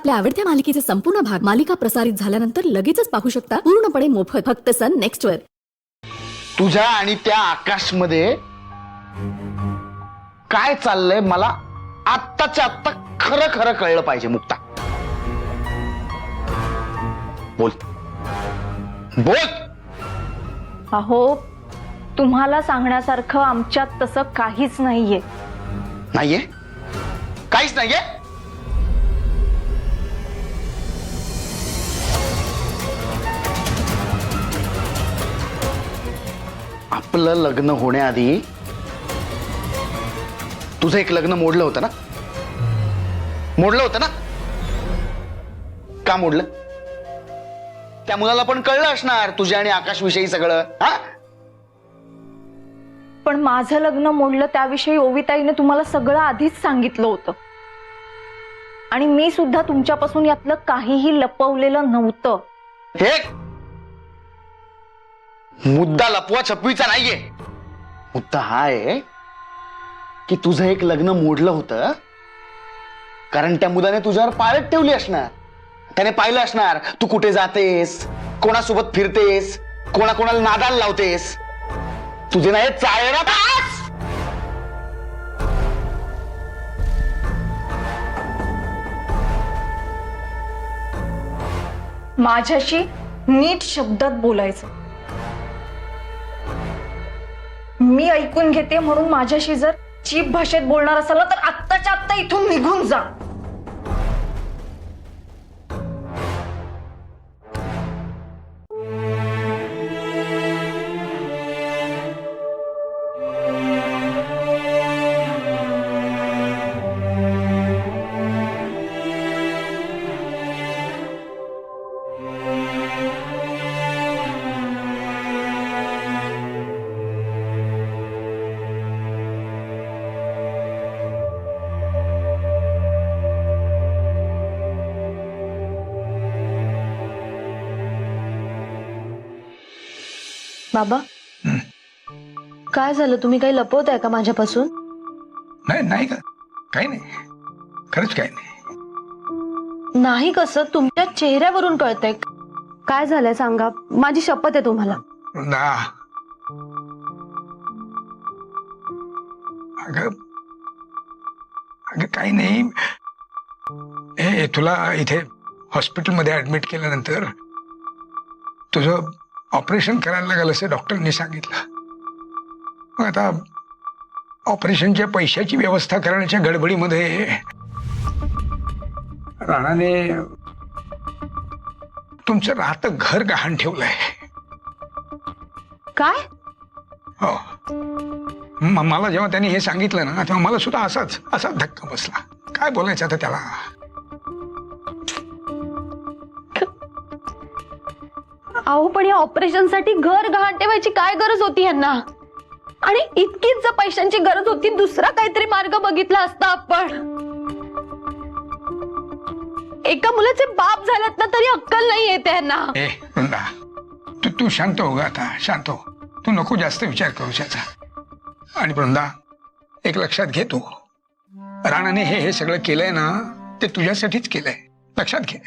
आपल्या आवडत्या मालिकेचे संपूर्ण भाग मालिका प्रसारित झाल्यानंतर लगेचच पाहू शकता पूर्णपणे मोफत फक्त सन नेक्स्ट वर। तुझ्या आणि त्या आकाशमध्ये काय चाललंय मला आत्ताच्या आत्ता खरं खरं कळलं पाहिजे। मुक्ता बोल बोल। अहो तुम्हाला सांगण्यासारखं आमच्यात तसं काहीच नाहीये। नाहीये? काहीच नाहीये? आपलं लग्न होण्याआधी तुझं एक लग्न मोडलं होतं ना? मोडलं होतं ना? का मोडलं? त्या मुलाला पण कळलं असणार तुझ्या आणि आकाश विषयी सगळं। हा, पण माझं लग्न मोडलं त्याविषयी ओविताईने तुम्हाला सगळं आधीच सांगितलं होतं आणि मी सुद्धा तुमच्यापासून यातलं काहीही लपवलेलं नव्हतं। हे मुद्दा लपवा छपवीचा नाहीये। मुद्दा हा आहे की तुझं एक लग्न मोडलं होतं कारण त्या मुलाने तुझ्यावर पाळत ठेवली असणार। त्याने पाहिलं असणार तू कुठे जातेस, कोणासोबत फिरतेस, कोणाकोणाला नादाला लावतेस। तुझे नाही चाळेना पास। माझ्याशी नीट शब्दात बोलायचं। मी ऐकून घेते म्हणून माझ्याशी जर चीप भाषेत बोलणार असाल ना तर आत्ताच्या आत्ता इथून निघून जा। बाबा काय झालं? तुम्ही काही लपवताय का माझ्यापासून? नाही नाही का, काही नाही, खरंच काही नाही। नाही कसं? तुमच्या चेहऱ्यावरून कळतंय। काय झालंय सांगा, माझी शपथ आहे तुम्हाला। वृंदा, अगं अगं काही नाही। हे तुला इथे हॉस्पिटलमध्ये ऍडमिट केल्यानंतर तुझं ऑपरेशन करायला लागेल असं डॉक्टरनी सांगितलं। मग आता ऑपरेशनच्या पैशाची व्यवस्था करण्याच्या गडबडीमध्ये राणाने तुमचं राहतं घर गहाण ठेवलंय। काय? हो, मला जेव्हा त्यांनी हे सांगितलं ना तेव्हा मला सुद्धा असाच धक्का बसला। काय बोलायचं आता त्याला? अहो पण या ऑपरेशन साठी घर गहाण ठेवायची काय गरज होती यांना? आणि इतकीच जर पैशांची गरज होती दुसरा काहीतरी मार्ग बघितला असता आपण। एका मुलाचे बाप झाल्यात ना तरी अक्कल नाही येते यांना। ए वृंदा, तू शांत हो ग, आता शांत हो। तू नको जास्त विचार करू याचा। आणि वृंदा, एक लक्षात घे, तू राणाने हे सगळं केलंय ना ते तुझ्यासाठीच केलंय, लक्षात घे।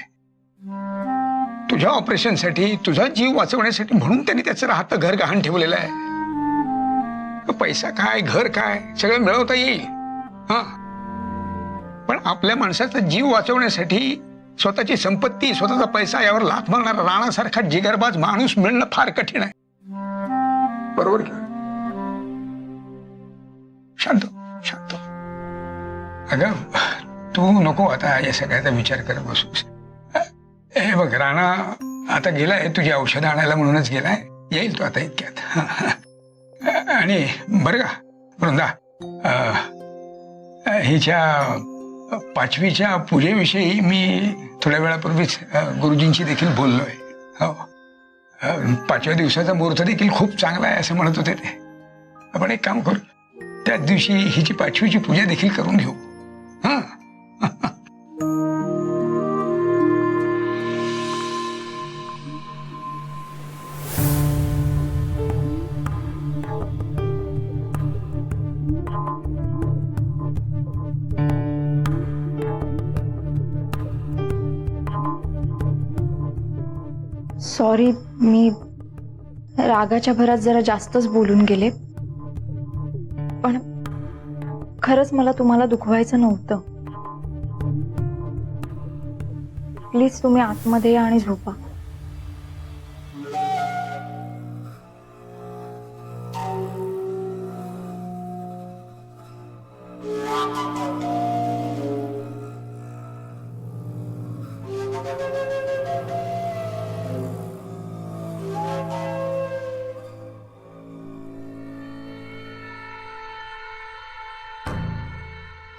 तुझ्या ऑपरेशनसाठी, तुझा जीव वाचवण्यासाठी म्हणून त्यांनी त्याचं राहतं घर गहाण ठेवलेलं आहे। पैसा काय, घर काय, सगळं मिळवता येईल हा, पण आपल्या माणसाचा जीव वाचवण्यासाठी स्वतःची संपत्ती, स्वतःचा पैसा यावर लाथ मारणारा राणासारखा जिगरबाज माणूस मिळणं फार कठीण आहे, बरोबर का? शांत शांत। अगं तू नको आता या सगळ्याचा विचार करत बसूस। हे बघ, राणा आता गेलाय तुझी औषधं आणायला म्हणूनच गेलाय, येईल तो आता इतक्यात। आणि बरं का वृंदा, हिच्या 5वीच्या पूजेविषयी मी थोड्या वेळापूर्वीच गुरुजींशी देखील बोललोय। हो, 5व्या दिवसाचा मुहूर्त देखील खूप चांगला आहे असं म्हणत होते ते। आपण एक काम करू, त्याच दिवशी हिची 5वीची पूजा देखील करून घेऊ हा। सॉरी, मी रागाच्या भरात जरा जास्तच बोलून गेले. पण खरंच मला तुम्हाला दुखवायचं नव्हतं. प्लीज तुम्ही आतमध्ये या आणि झोपा.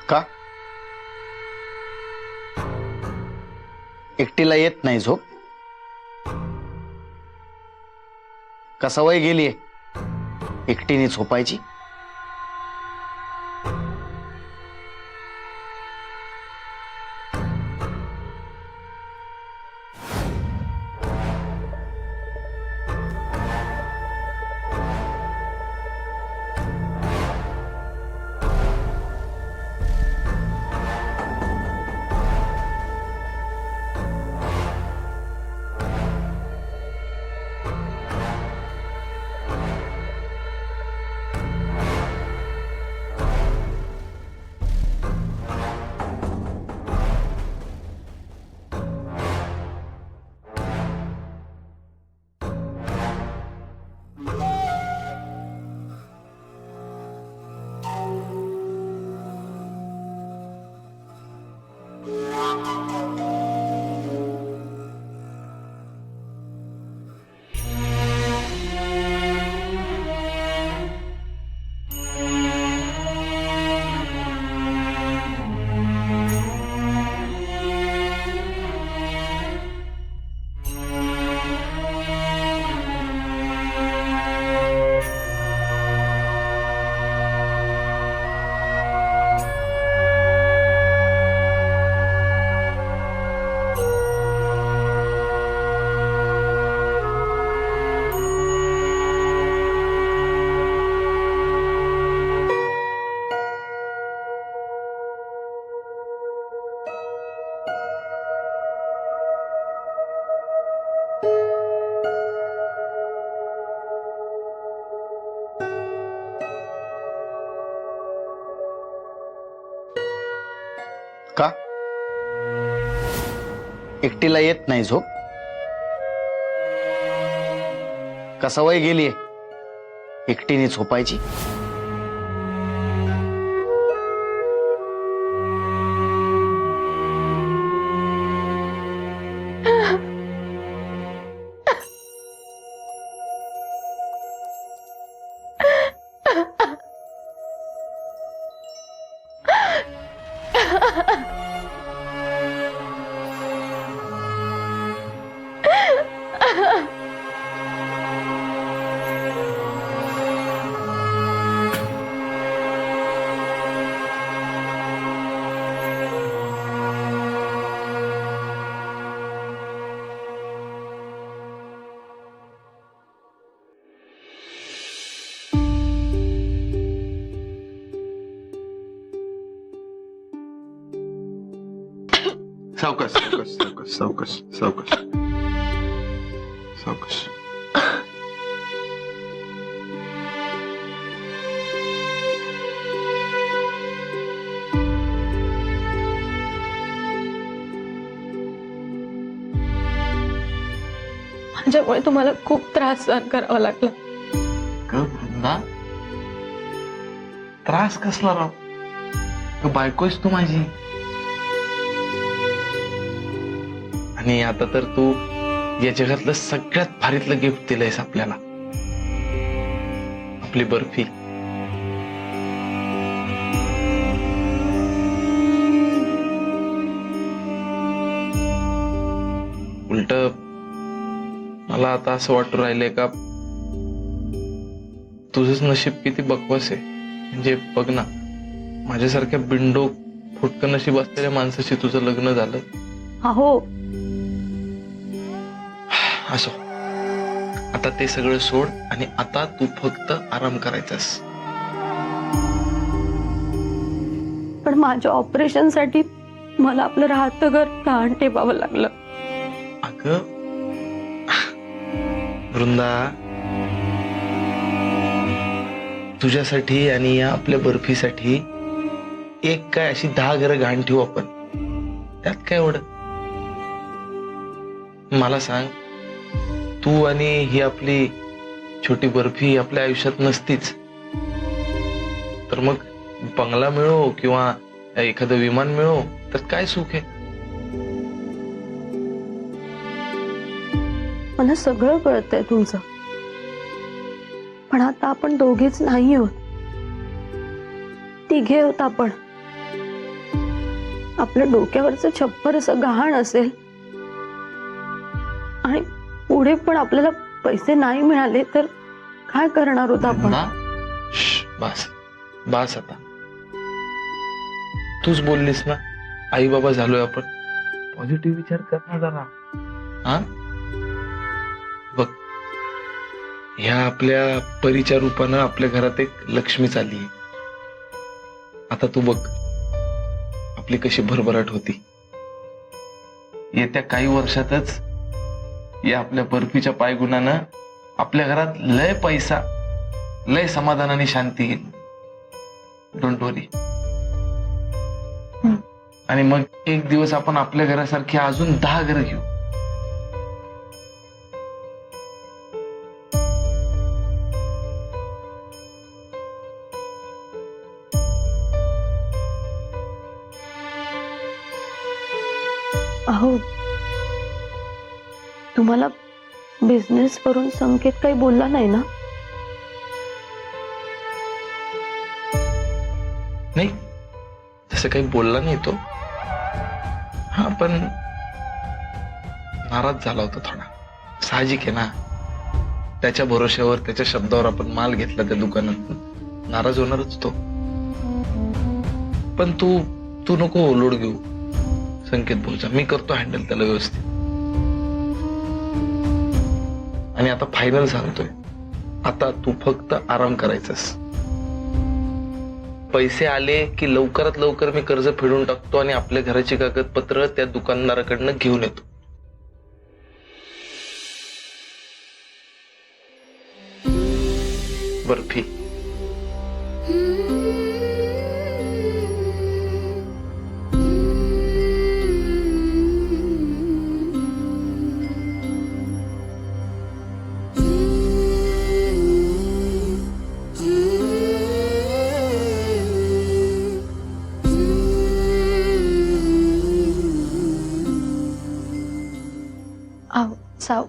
का एकटीला येत नाही झोप? का सवय गेलीये एकटीने झोपायची? का एकटीला येत नाही झोप? का सवय गेलीये एकटीने झोपायची? सावकाश सावकाश सावकाश सावकाश सावकाश सावकाश. माझ्यामुळे तुम्हाला खूप त्रास सहन करावा लागला. ग वृंदा, त्रास कसला राव? ग बायकोच तू माझी. आणि आता तर तू या जगातलं सगळ्यात भारीतलं गिफ्ट दिलंयस आपल्याला, आपली बर्फी. उलट मला आता असं वाटू राहिलंय का तुझंच नशीब किती बकवास आहे. म्हणजे बघ ना, माझ्यासारख्या बिंडो फुटकं नशीब असलेल्या माणसाशी तुझं लग्न झालं. अहो, असो, आता ते सगळं सोड आणि आता तू फक्त आराम करायचास. पण माझ्या ऑपरेशनसाठी मला आपलं राहतं घर गहाण ठेवावं लागलं. अगं वृंदा, तुझ्यासाठी आणि या आपल्या बर्फीसाठी एक काय अशी 10 घरं घाण ठेवू आपण. त्यात काय एवढं? मला सांग, तू आणि ही आपली छोटी बर्फी आपल्या आयुष्यात नसतीच तर मग बंगला मिळो किंवा एखादं विमान मिळो तर काय सुख आहे? मला सगळं कळतंय तुमचं, पण आता आपण दोघेच नाही आहोत, तिघे होत आपण. आपल्या डोक्यावरचं छप्पर असं गहाण असेल आणि पुढे पण आपल्याला पैसे नाही मिळाले तर काय करणार होत आपण? बास बास आता. तूच बोललीस ना, आई बाबा झालोय आपण. पॉझिटिव्ह विचार कर ना जरा. हा बघ, ह्या आपल्या परीच्या रूपानं आपल्या घरात एक लक्ष्मी चालली. आता तू बघ आपली कशी भरभराट होती. येत्या काही वर्षातच या आपल्या बर्फीच्या पायगुणानं आपल्या घरात लय पैसा, लय समाधान आणि शांती येईल. डोंट वरी. आणि मग एक दिवस आपण आपल्या घरासारखी अजून 10 घरं घेऊ. अहो, तुम्हाला बिझनेस वरून संकेत काही बोलला नाही ना? नाही, तसं काही बोलला नाही तो. हा, पण नाराज झाला होता थोडा. साहजिक आहे ना, त्याच्या भरोश्यावर त्याच्या शब्दावर आपण माल घेतला त्या दुकानात, नाराज होणारच तो. पण तू नको लोड घेऊ संकेत भाऊचा, मी करतो हँडल त्याला व्यवस्थित. आणि आता फायनल सांगतोय, आता तू फक्त आराम करायचास. पैसे आले की लवकरात लवकर मी कर्ज फेडून टाकतो आणि आपल्या घराची कागदपत्र त्या दुकानदाराकडनं घेऊन येतो. बर्फी, आहो, साव.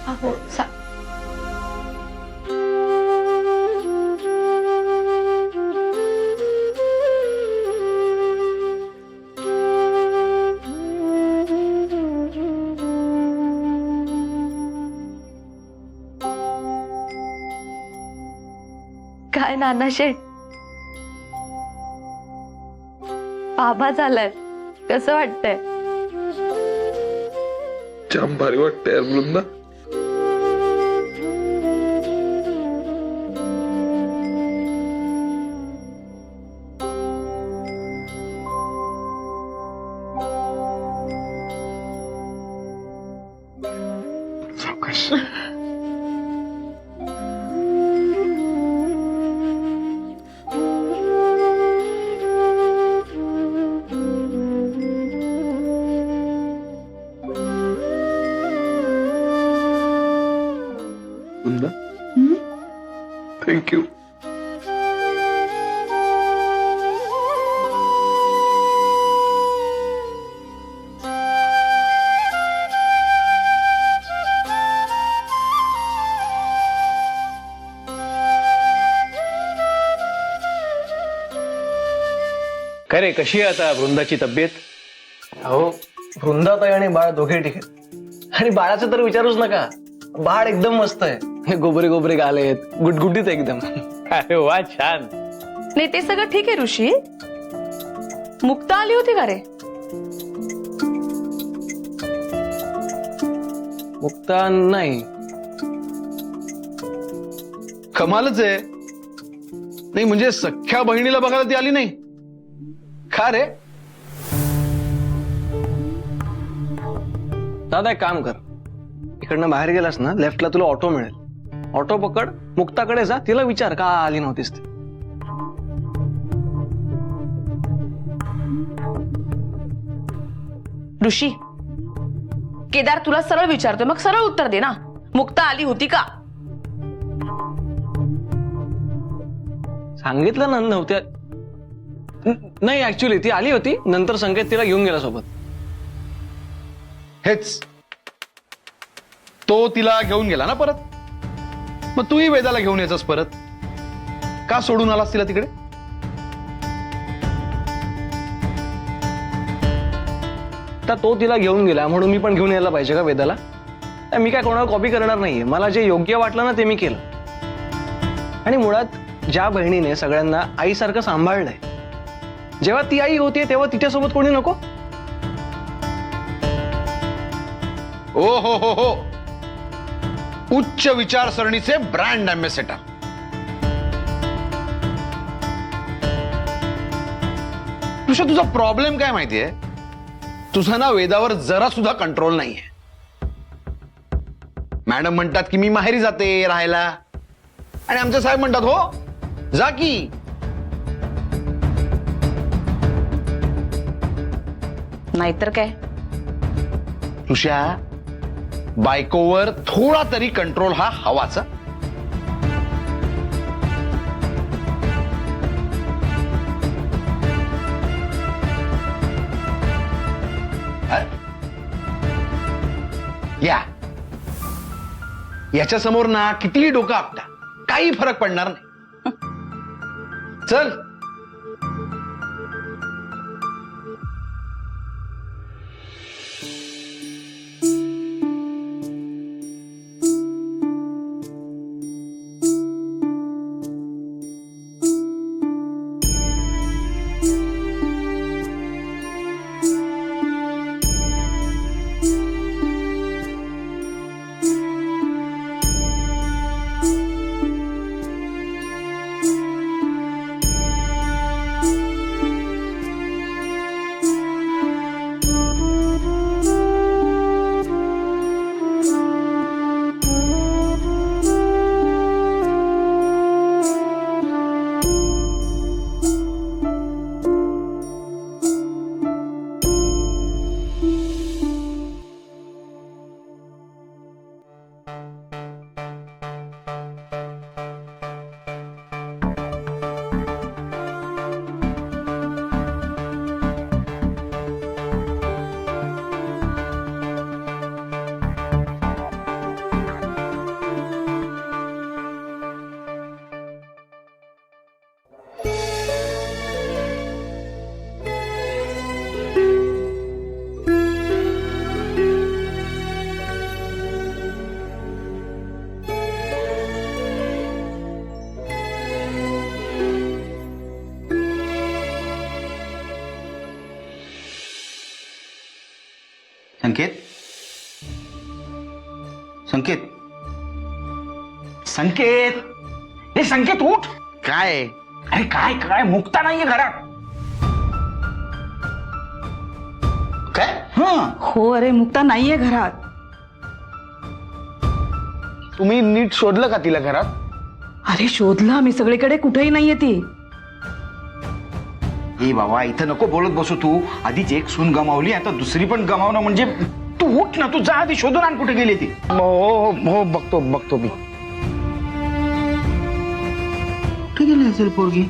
अहो, साव. काय नानाशेठ, बाबा झालाय, कसं वाटतंय? जाम भारी वाटतंय यार वृंदा. सावकाश. वृंदा, थँक्यू. काय रे, कशी आहे आता वृंदाची तब्येत? हो, वृंदाताई आणि बाळ दोघे ठीक आहेत. आणि बाळाचं तर विचारूच नका. बाळ एकदम मस्त आहे. हे गोबरे गोबरे गाले आहेत, गुटगुटीत एकदम. अरे वा, छान. नाही ते सगळं ठीक आहे ऋषी. मुक्ता आली होती का रे? मुक्ता नाही. कमालच आहे. नाही म्हणजे सख्ख्या बहिणीला बघायला ती आली नाही का रे? दादा एक काम कर, इकडनं बाहेर गेलास ना, लेफ्टला तुला ऑटो मिळेल. ऑटो पकड, मुक्ताकडे जा, तिला विचार का आली नव्हतीस ती. ऋषी, केदार तुला सरळ विचारतोय, मग सरळ उत्तर दे ना. मुक्ता आली होती का? सांगितलं ना नव्हत्या. नाही ऍक्च्युली ती आली होती, नंतर संकेत तिला घेऊन गेला सोबत. हेच तो तिला घेऊन गेला ना परत. मग तूही वेदाला घेऊन यायचंस परत का? सोडून आलास तिला तिकडे? तर तो तिला घेऊन गेला म्हणून मी पण घेऊन यायला पाहिजे का वेदाला? मी काय कोणाला कॉपी करणार नाहीये. मला जे योग्य वाटलं ना ते मी केलं. आणि मुळात ज्या बहिणीने सगळ्यांना आईसारखं सांभाळलंय, जेव्हा ती आई होती तेव्हा तिच्यासोबत कोणी नको? ओ हो हो हो, उच्च विचारसरणीचे ब्रँड अँबॅसेडर. ऋषा, तुझा प्रॉब्लेम काय माहितीये? तुझा ना वेदावर जरा सुद्धा कंट्रोल नाहीये. मॅडम म्हणतात की मी माहेरी जाते राहायला, आणि आमचे साहेब म्हणतात हो जा की. नाहीतर काय. ऋषा, बायकोवर थोडा तरी कंट्रोल हा हवाचा. याच्या समोर ना कितीही डोकं आपटा, काही फरक पडणार नाही. चल. संकेत, संकेत, संकेत, हे संकेत उठ. काय? अरे काय काय, मुक्ता नाहीये घरात. काय? हो, अरे मुक्ता नाहीये घरात. तुम्ही नीट शोधलं का तिला घरात? अरे शोधलं आम्ही सगळीकडे, कुठेही नाहीये ती. ए बाबा, इथं नको बोलत बसू तू. आधीच एक सून गमावली, आता दुसरी पण गमावणं म्हणजे. तू उठ ना, तू जा आधी शोधून आण कुठे गेली ती. हो हो, बघतो बघतो मी. कुठे गेली असेल पोरगी?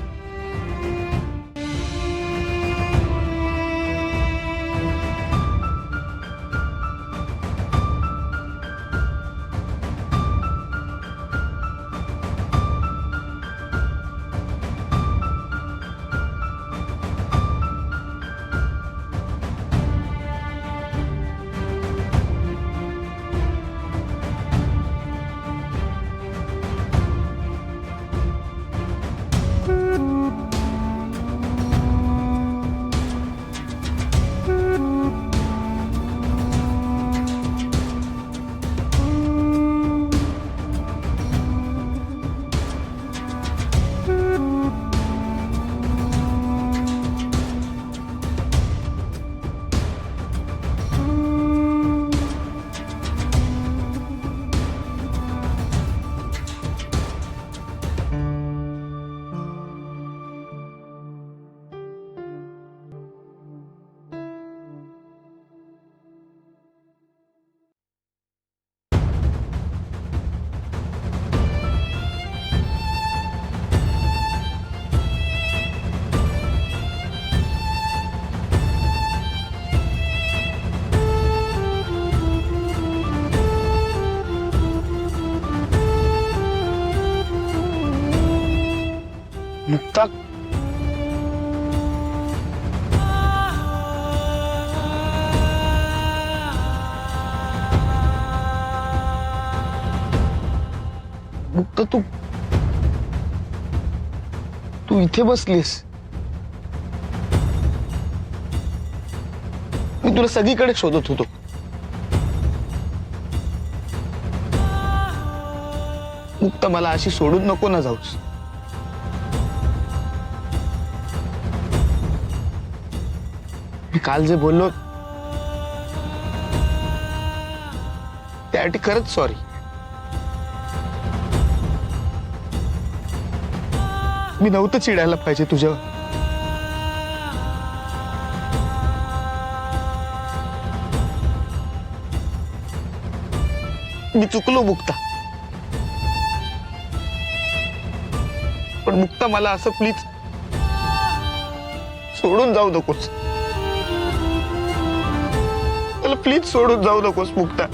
मुक्ता तू तू इथे बसलीस. मी तुला सगळीकडे शोधत होतो. मुक्ता मला अशी सोडून नको ना जाऊस. मी काल जे बोललो त्यासाठी खरंच सॉरी. मी नव्हतं चिडायला पाहिजे तुझ्यावर. मी चुकलो मुक्ता. पण मुक्ता मला असं प्लीज सोडून जाऊ नकोस. मला प्लीज सोडून जाऊ नकोस मुक्ता.